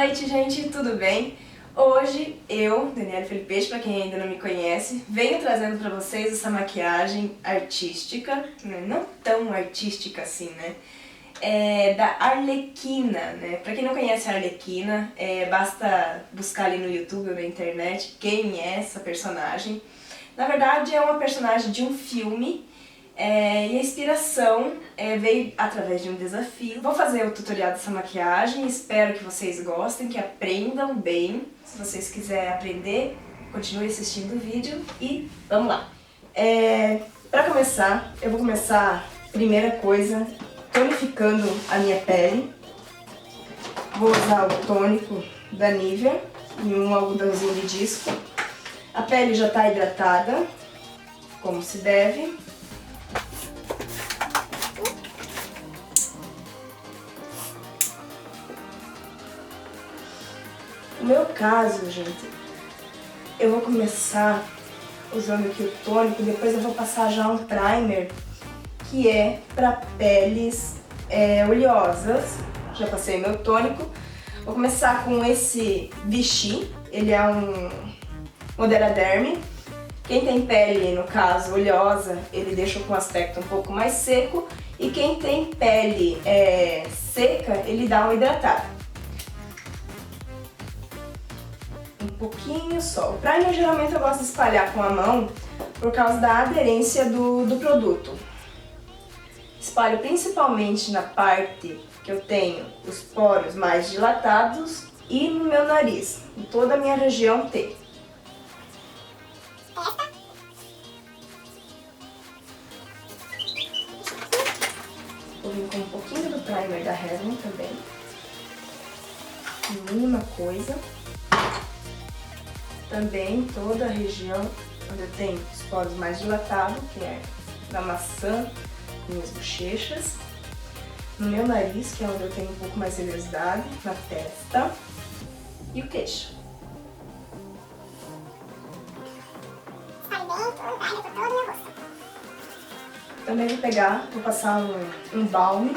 noite, gente, tudo bem? Hoje eu, Daniela Felipe, para quem ainda não me conhece, venho trazendo para vocês essa maquiagem artística, não tão artística assim, né? Da Arlequina, né? Pra quem não conhece a Arlequina, basta buscar ali no YouTube ou na internet quem é essa personagem. Na verdade é uma personagem de um filme e a inspiração veio através de um desafio. Vou fazer o tutorial dessa maquiagem, espero que vocês gostem, que aprendam bem. Se vocês quiserem aprender, continue assistindo o vídeo e vamos lá! Pra começar, eu vou começar, primeira coisa, tonificando a minha pele. Vou usar o tônico da Nivea em um algodãozinho de disco. A pele já está hidratada, como se deve. No meu caso, gente, eu vou começar usando aqui o tônico, depois eu vou passar já um primer que é para peles oleosas. Já passei meu tônico. Vou começar com esse Vichy, ele é um Moderaderm. Quem tem pele, no caso, oleosa, ele deixa com um aspecto um pouco mais seco. E quem tem pele seca, ele dá uma hidratada. Um pouquinho só. O primer geralmente eu gosto de espalhar com a mão por causa da aderência do produto. Espalho principalmente na parte que eu tenho os poros mais dilatados e no meu nariz, em toda a minha região T. Vou vir com um pouquinho do primer da Revlon também. Mínima coisa. Também toda a região onde eu tenho os poros mais dilatados, que é na maçã, minhas bochechas, no meu nariz, que é onde eu tenho um pouco mais de oleosidade, na testa e o queixo. Também vou passar um balme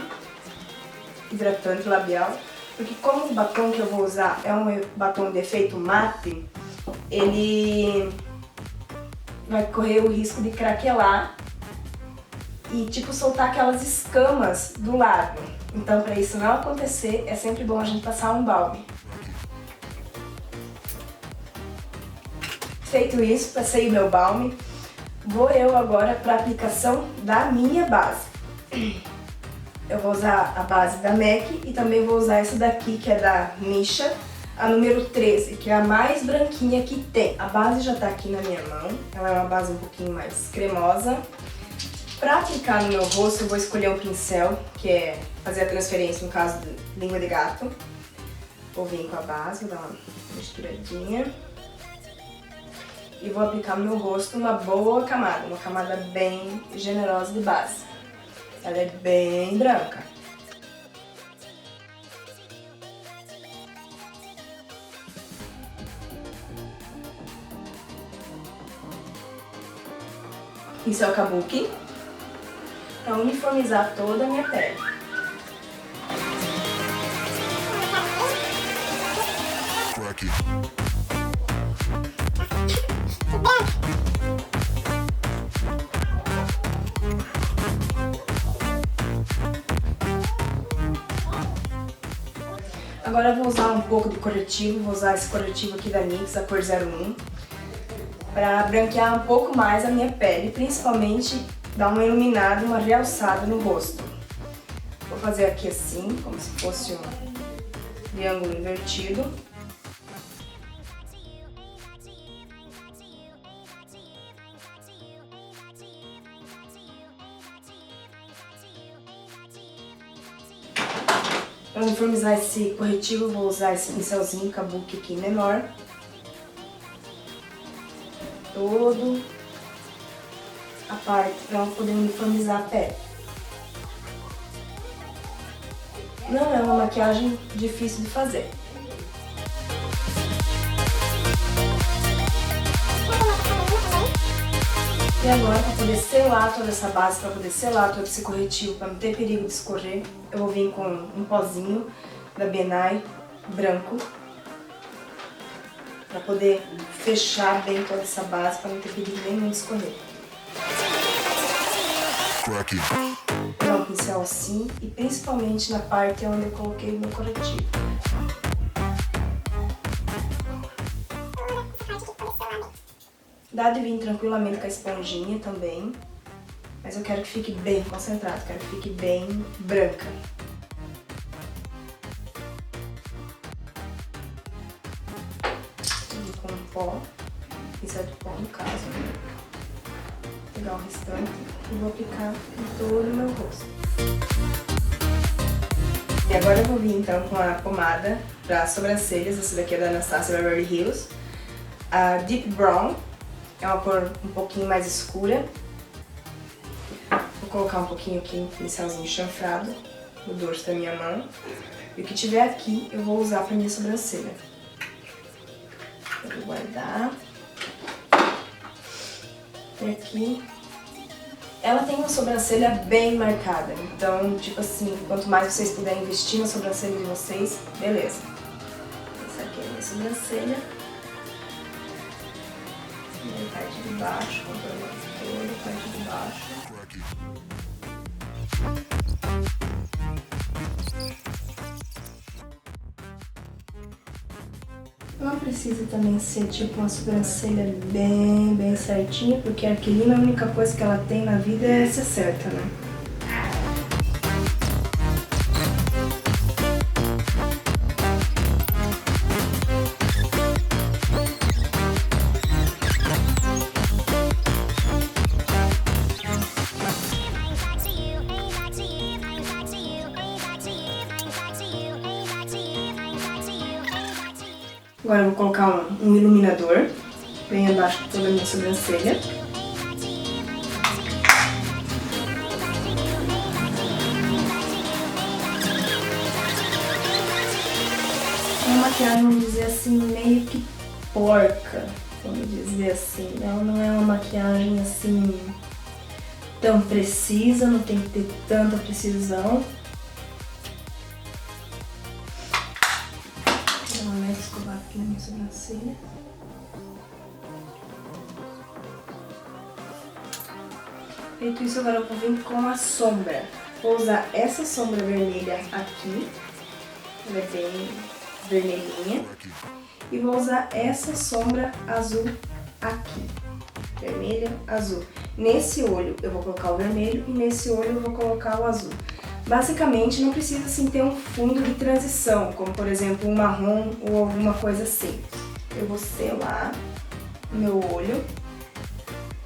hidratante labial, porque como o batom que eu vou usar é um batom de efeito mate, ele vai correr o risco de craquelar e tipo soltar aquelas escamas do lado. Então, para isso não acontecer, é sempre bom a gente passar um balme. Feito isso, passei o meu balme, vou eu agora para a aplicação da minha base. Eu vou usar a base da MAC e também vou usar essa daqui, que é da Misha, a número 13, que é a mais branquinha que tem. A base já tá aqui na minha mão, ela é uma base um pouquinho mais cremosa. Para aplicar no meu rosto, eu vou escolher um pincel, que é fazer a transferência, no caso de língua de gato. Vou vir com a base, vou dar uma misturadinha. E vou aplicar no meu rosto uma boa camada, uma camada bem generosa de base. Ela é bem branca. Isso é o Kabuki, para uniformizar toda a minha pele. Agora eu vou usar um pouco de corretivo, vou usar esse corretivo aqui da NYX, a cor 01, para branquear um pouco mais a minha pele, principalmente dar uma iluminada, uma realçada no rosto. Vou fazer aqui assim, como se fosse um triângulo invertido. Para uniformizar esse corretivo, vou usar esse pincelzinho Kabuki aqui menor. Todo a parte para poder uniformizar a pele. Não é uma maquiagem difícil de fazer. E agora, para poder selar toda essa base, para poder selar todo esse corretivo, para não ter perigo de escorrer, eu vou vir com um pozinho da Benai, branco, para poder fechar bem toda essa base, para não ter perigo nenhum de escorrer. Vou pegar o pincel assim, e principalmente na parte onde eu coloquei o meu corretivo. Dá de vir tranquilamente com a esponjinha também, mas eu quero que fique bem concentrado, quero que fique bem branca. E com pó, pincel de pó no caso, vou pegar o restante e vou aplicar em todo o meu rosto. E agora eu vou vir então com a pomada para sobrancelhas, essa daqui é da Anastasia Beverly Hills, a Deep Brown. É uma cor um pouquinho mais escura. Vou colocar um pouquinho aqui, um pincelzinho chanfrado no dorso da minha mão. E o que tiver aqui eu vou usar para minha sobrancelha. Vou guardar. E aqui. Ela tem uma sobrancelha bem marcada. Então, tipo assim, quanto mais vocês puderem investir na sobrancelha de vocês, beleza. Essa aqui é a minha sobrancelha. A parte de baixo, contorno toda a parte de baixo. Não precisa também ser tipo uma sobrancelha bem certinha, porque a Arquilina, a única coisa que ela tem na vida é ser certa, né? Agora eu vou colocar um iluminador bem abaixo de toda a minha sobrancelha. Uma maquiagem, vamos dizer assim, meio que porca, vamos dizer assim. Ela não é uma maquiagem assim tão precisa, não tem que ter tanta precisão. Escovar aqui na minha sobrancelha. Feito isso, agora eu vou vir com a sombra. Vou usar essa sombra vermelha aqui, ela é bem vermelhinha. E vou usar essa sombra azul aqui, vermelha, azul. Nesse olho eu vou colocar o vermelho e nesse olho eu vou colocar o azul. Basicamente, não precisa assim ter um fundo de transição, como por exemplo um marrom ou alguma coisa assim. Eu vou selar o meu olho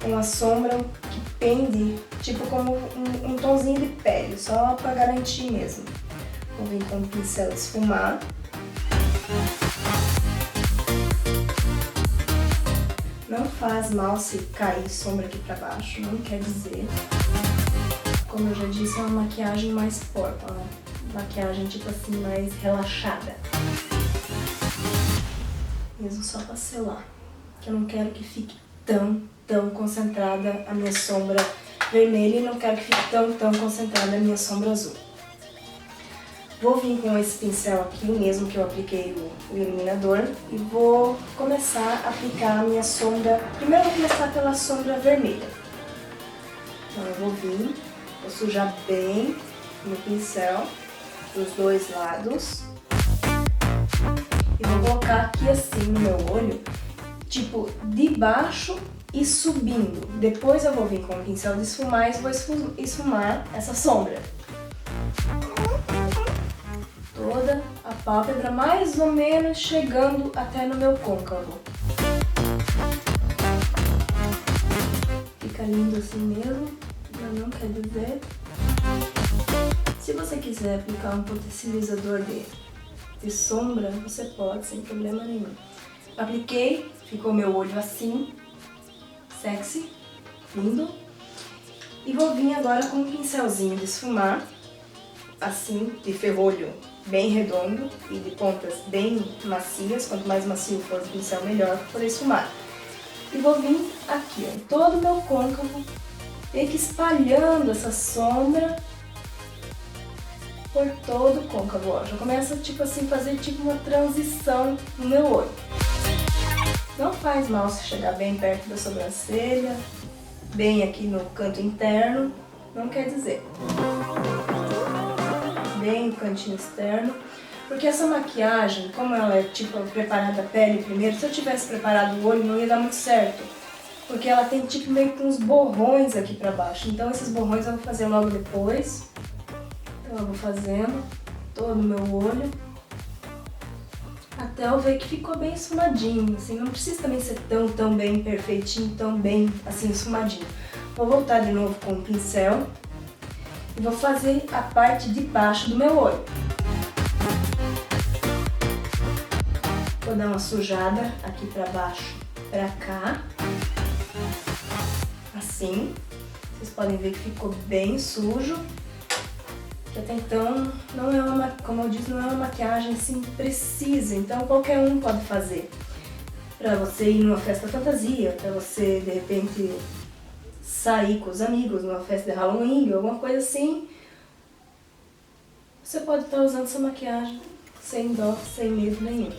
com uma sombra que pende, tipo como um tonzinho de pele, só para garantir mesmo. Vou vir com o pincel esfumar. Não faz mal se cair sombra aqui para baixo, não quer dizer. Como eu já disse, é uma maquiagem mais porca, uma maquiagem tipo assim, mais relaxada. Mesmo só pra selar, que eu não quero que fique tão concentrada a minha sombra vermelha e não quero que fique tão concentrada a minha sombra azul. Vou vir com esse pincel aqui, mesmo que eu apliquei o iluminador, e vou começar a aplicar a minha sombra. Primeiro eu vou começar pela sombra vermelha. Então eu vou vir. Vou sujar bem no pincel, dos dois lados. E vou colocar aqui assim no meu olho, tipo de baixo e subindo. Depois eu vou vir com o pincel de esfumar e vou esfumar essa sombra. Toda a pálpebra, mais ou menos chegando até no meu côncavo. Fica lindo assim mesmo. Não quer dizer. Se você quiser aplicar um potencializador de sombra, você pode, sem problema nenhum. Apliquei, ficou meu olho assim, sexy, lindo. E vou vir agora com um pincelzinho de esfumar, assim, de ferrolho bem redondo e de pontas bem macias. Quanto mais macio for o pincel, melhor para poder esfumar. E vou vir aqui, ó, em todo o meu côncavo, meio que espalhando essa sombra por todo o côncavo, ó. Já começa, tipo assim, fazer tipo uma transição no meu olho. Não faz mal se chegar bem perto da sobrancelha, bem aqui no canto interno, não quer dizer. Bem no cantinho externo. Porque essa maquiagem, como ela é tipo preparada a pele primeiro, se eu tivesse preparado o olho não ia dar muito certo. Porque ela tem tipo meio que uns borrões aqui pra baixo. Então esses borrões eu vou fazer logo depois. Então eu vou fazendo todo o meu olho. Até eu ver que ficou bem esfumadinho, assim. Não precisa também ser tão bem perfeitinho, tão bem assim esfumadinho. Vou voltar de novo com o pincel. E vou fazer a parte de baixo do meu olho. Vou dar uma sujada aqui pra baixo, pra cá. Assim. Vocês podem ver que ficou bem sujo. Que até então, não é uma, como eu disse, não é uma maquiagem assim precisa. Então qualquer um pode fazer. Pra você ir numa festa fantasia, pra você de repente sair com os amigos numa festa de Halloween, alguma coisa assim. Você pode estar usando essa maquiagem sem dó, sem medo nenhum.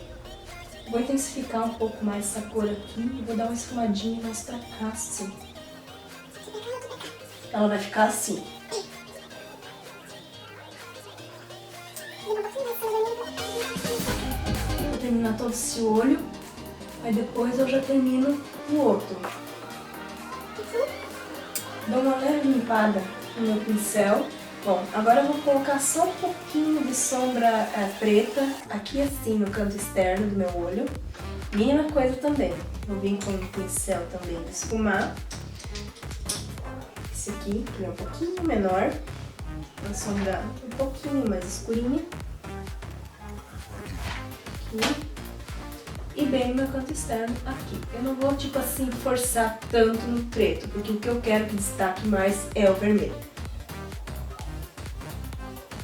Vou intensificar um pouco mais essa cor aqui e vou dar uma esfumadinha mais pra cá, assim. Ela vai ficar assim. Vou terminar todo esse olho, aí depois eu já termino o outro. Dou uma leve limpada no meu pincel. Bom, agora eu vou colocar só um pouquinho de sombra preta aqui assim no canto externo do meu olho. Mínima coisa também. Vou vir com um pincel também de esfumar. Esse aqui, que é um pouquinho menor. Uma sombra um pouquinho mais escurinha. Aqui. E bem no meu canto externo aqui. Eu não vou, tipo assim, forçar tanto no preto, porque o que eu quero que destaque mais é o vermelho.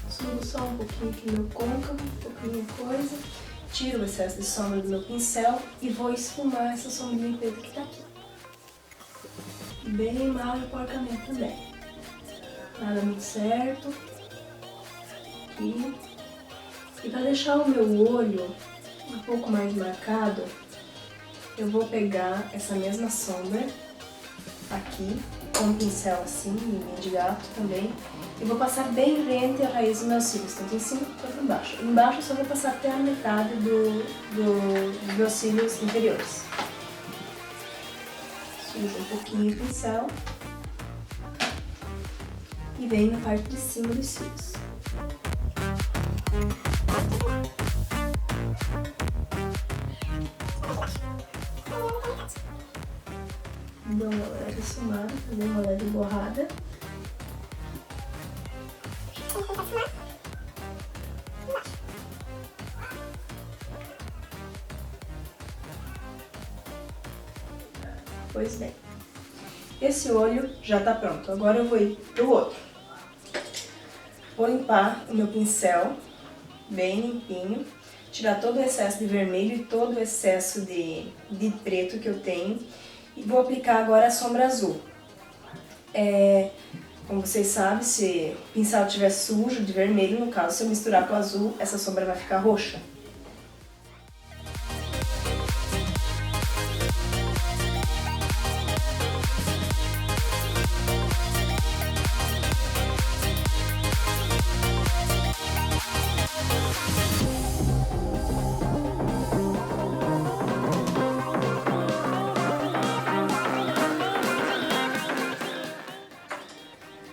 Subo só um pouquinho aqui no meu côncavo, um pouquinho de coisa. Tiro o excesso de sombra do meu pincel e vou esfumar essa sombrinha preta que tá aqui. Bem mal e porcamente também. Nada muito certo. Aqui. E pra deixar o meu olho um pouco mais marcado, eu vou pegar essa mesma sombra aqui, com um pincel assim, linha de gato também, e vou passar bem rente à raiz dos meus cílios, tanto em cima quanto embaixo. Embaixo eu só vou passar até a metade dos meus cílios inferiores. Sujo um pouquinho o pincel e venho na parte de cima dos cílios. Dou uma leve esfumada, dou uma leve borrada. Pois bem, esse olho já tá pronto. Agora eu vou ir pro outro. Vou limpar o meu pincel bem limpinho, tirar todo o excesso de vermelho e todo o excesso de preto que eu tenho. E vou aplicar agora a sombra azul. Como vocês sabem, se o pincel estiver sujo de vermelho, no caso, se eu misturar com o azul, essa sombra vai ficar roxa.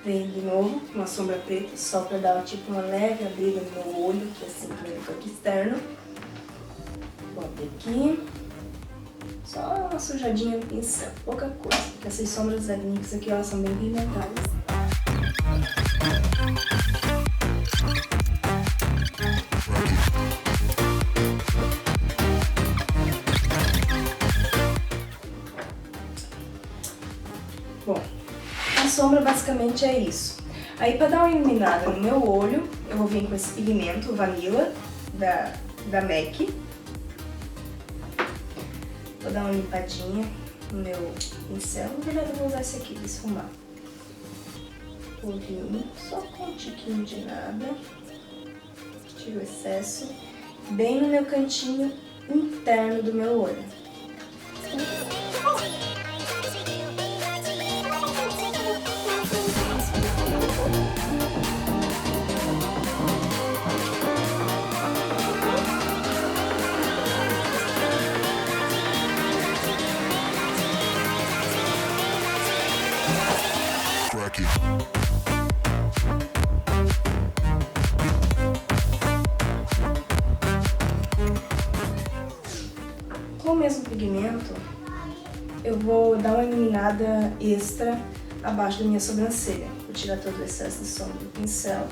Venho de novo com uma sombra preta, só para dar tipo uma leve abriga no meu olho, que é assim, no canto externo. Vou abrir aqui. Só uma sujadinha no pincel, pouca coisa, porque essas sombras anímicas aqui, elas são bem pigmentadas. Bom, a sombra basicamente é isso. Aí para dar uma iluminada no meu olho, eu vou vir com esse pigmento Vanilla da MAC. Vou dar uma limpadinha no meu pincel. Na verdade eu vou usar esse aqui para esfumar. Vou vir só com um tiquinho de nada. tiro o excesso, bem no meu cantinho interno do meu olho. Com o mesmo pigmento, eu vou dar uma iluminada extra abaixo da minha sobrancelha. Vou tirar todo o excesso de sombra do pincel.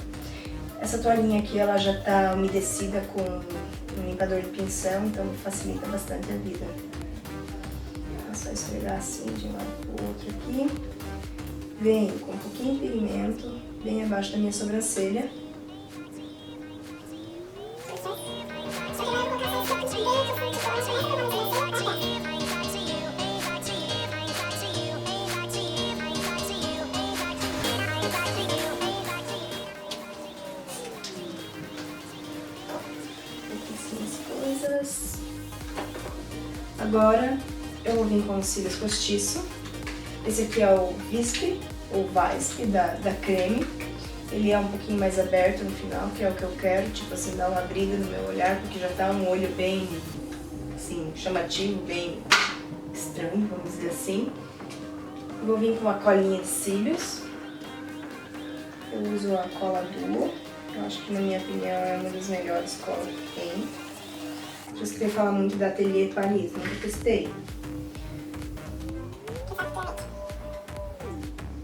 Essa toalhinha aqui, ela já tá umedecida com um limpador de pincel, então facilita bastante a vida. É só esfregar assim de um lado pro outro aqui. Venho com um pouquinho de pigmento, bem abaixo da minha sobrancelha. Agora eu vou vir com os cílios postiço. Esse aqui é o Visp, ou Visp da Creme. Ele é um pouquinho mais aberto no final, que é o que eu quero, tipo assim, dar uma brilho no meu olhar, porque já tá um olho bem, assim, chamativo, bem estranho, vamos dizer assim. Eu vou vir com uma colinha de cílios. Eu uso a cola Duo, eu acho que na minha opinião é uma das melhores colas que tem. Eu escutei falar muito da Atelier Paris, nunca testei.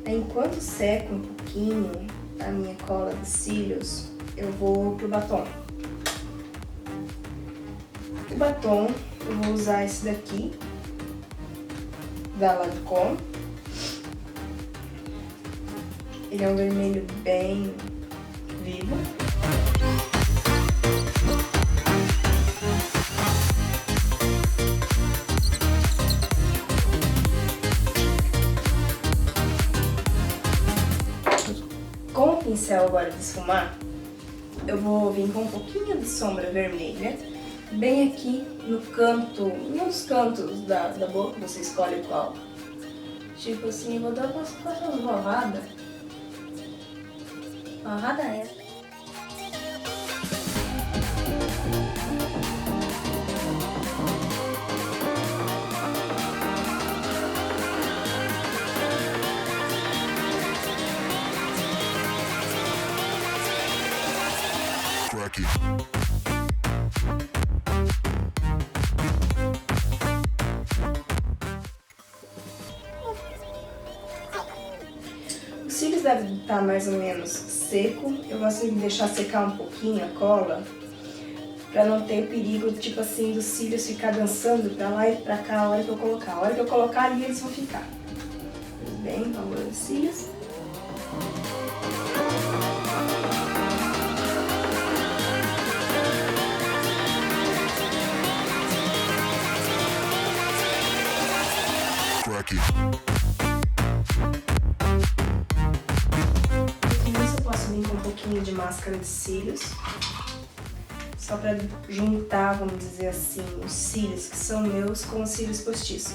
Aí, enquanto seca um pouquinho a minha cola de cílios, eu vou pro batom. O batom, eu vou usar esse daqui, da Lancôme. Ele é um vermelho bem vivo. Com o pincel agora de esfumar, eu vou vir com um pouquinho de sombra vermelha, bem aqui no canto, nos cantos da boca, você escolhe qual. Tipo assim, eu vou dar uma borrada. Borrada é. Aqui. Os cílios devem estar mais ou menos seco. Eu gosto de deixar secar um pouquinho a cola, pra não ter o perigo, tipo assim, dos cílios ficar dançando pra lá e pra cá a hora que eu colocar. A hora que eu colocar ali eles vão ficar. Tudo bem, valor dos cílios. Aqui. Com isso eu posso vir com um pouquinho de máscara de cílios, só pra juntar, vamos dizer assim, os cílios que são meus com os cílios postiços.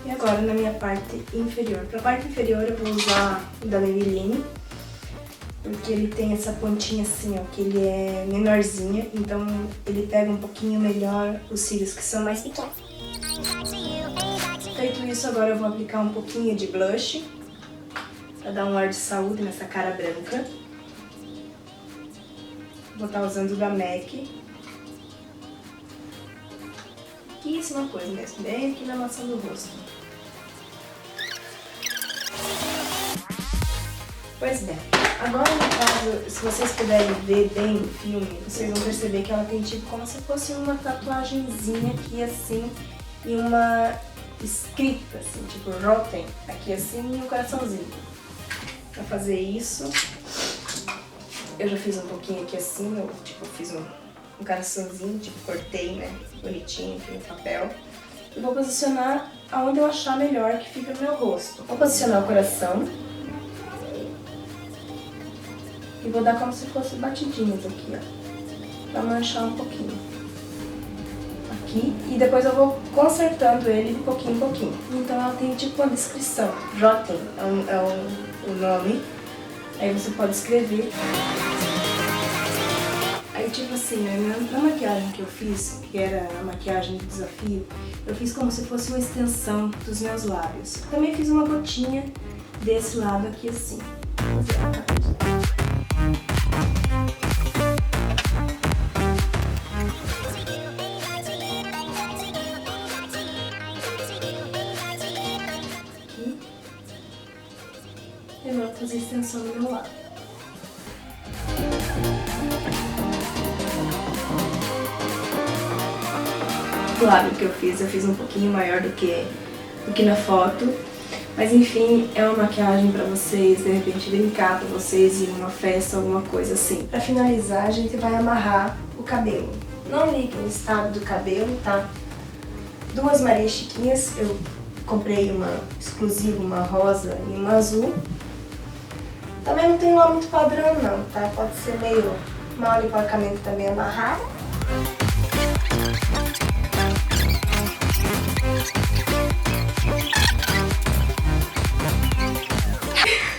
E agora na minha parte inferior. Pra parte inferior eu vou usar o da Maybelline, porque ele tem essa pontinha assim, ó, que ele é menorzinha, então ele pega um pouquinho melhor os cílios que são mais pequenos. Feito isso, agora eu vou aplicar um pouquinho de blush, pra dar um ar de saúde nessa cara branca. Vou estar usando o da MAC. Pouquíssima coisa mesmo, bem aqui na maçã do rosto. Pois bem, agora no caso, se vocês puderem ver bem o filme, vocês vão perceber que ela tem tipo como se fosse uma tatuagenzinha aqui assim, e uma escrita assim, tipo Rotten, aqui assim, e um coraçãozinho. Pra fazer isso, eu já fiz um pouquinho aqui assim, eu tipo fiz um coraçãozinho, tipo cortei, né, bonitinho aqui no papel. E vou posicionar aonde eu achar melhor que fica no meu rosto. Vou posicionar o coração. vou dar como se fosse batidinhas aqui, ó, pra manchar um pouquinho. Aqui, e depois eu vou consertando ele de pouquinho em pouquinho. Então ela tem tipo uma descrição, Jotem é o nome, aí você pode escrever. Aí tipo assim, na maquiagem que eu fiz, que era a maquiagem de desafio, eu fiz como se fosse uma extensão dos meus lábios. Também fiz uma gotinha desse lado aqui assim. Aqui. E agora vou fazer a extensão do meu lado. O lábio que eu fiz um pouquinho maior do que na foto. Mas enfim, é uma maquiagem pra vocês, de repente brincar, pra vocês ir numa festa, alguma coisa assim. Pra finalizar, a gente vai amarrar o cabelo. Não ligue no estado do cabelo, tá? 2 Maria Chiquinhas, eu comprei uma exclusiva, uma rosa e uma azul. Também não tem lá muito padrão não, tá? Pode ser meio mal de empacamento também amarrado.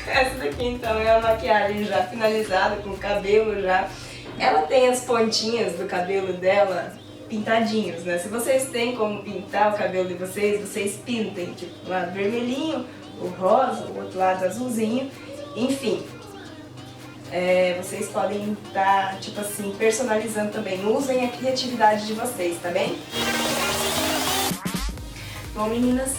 Essa daqui então é a maquiagem já finalizada, com o cabelo já. Ela tem as pontinhas do cabelo dela pintadinhos, né? Se vocês têm como pintar o cabelo de vocês, vocês pintem, tipo, o lado vermelhinho, o rosa, o outro lado azulzinho, enfim. Vocês podem estar, tipo assim, personalizando também. Usem a criatividade de vocês, tá bem? Bom, meninas,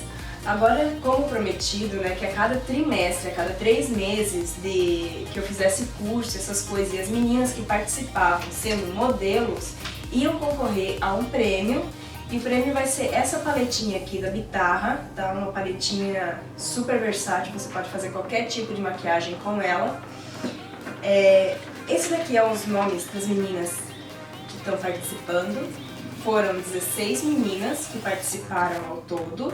agora, como prometido, né, que a cada trimestre, a cada 3 meses que eu fizesse curso, essas coisas, e as meninas que participavam, sendo modelos, iam concorrer a um prêmio, e o prêmio vai ser essa paletinha aqui da Bitarra, tá? Uma paletinha super versátil, você pode fazer qualquer tipo de maquiagem com ela. Esse daqui é os nomes das meninas que estão participando. Foram 16 meninas que participaram ao todo.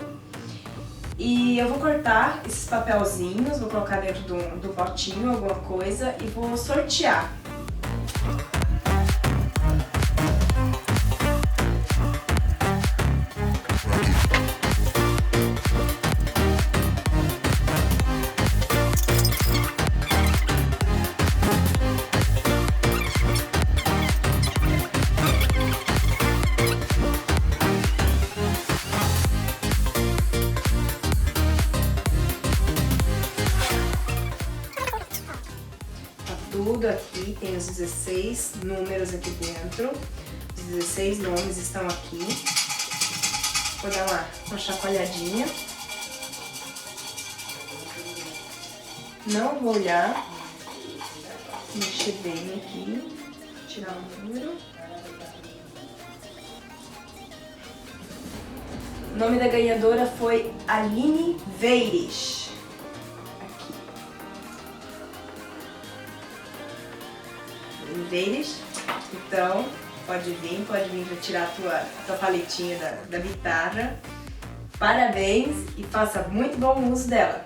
E eu vou cortar esses papelzinhos, vou colocar dentro do potinho alguma coisa e vou sortear. Tudo aqui, tem os 16 números aqui dentro, os 16 nomes estão aqui. Vou dar uma chacoalhadinha. Não vou olhar, mexer bem aqui, tirar o número. O nome da ganhadora foi Aline Veires. Veires. Então, pode vir para tirar a tua paletinha da Bitarra. Parabéns e faça muito bom uso dela.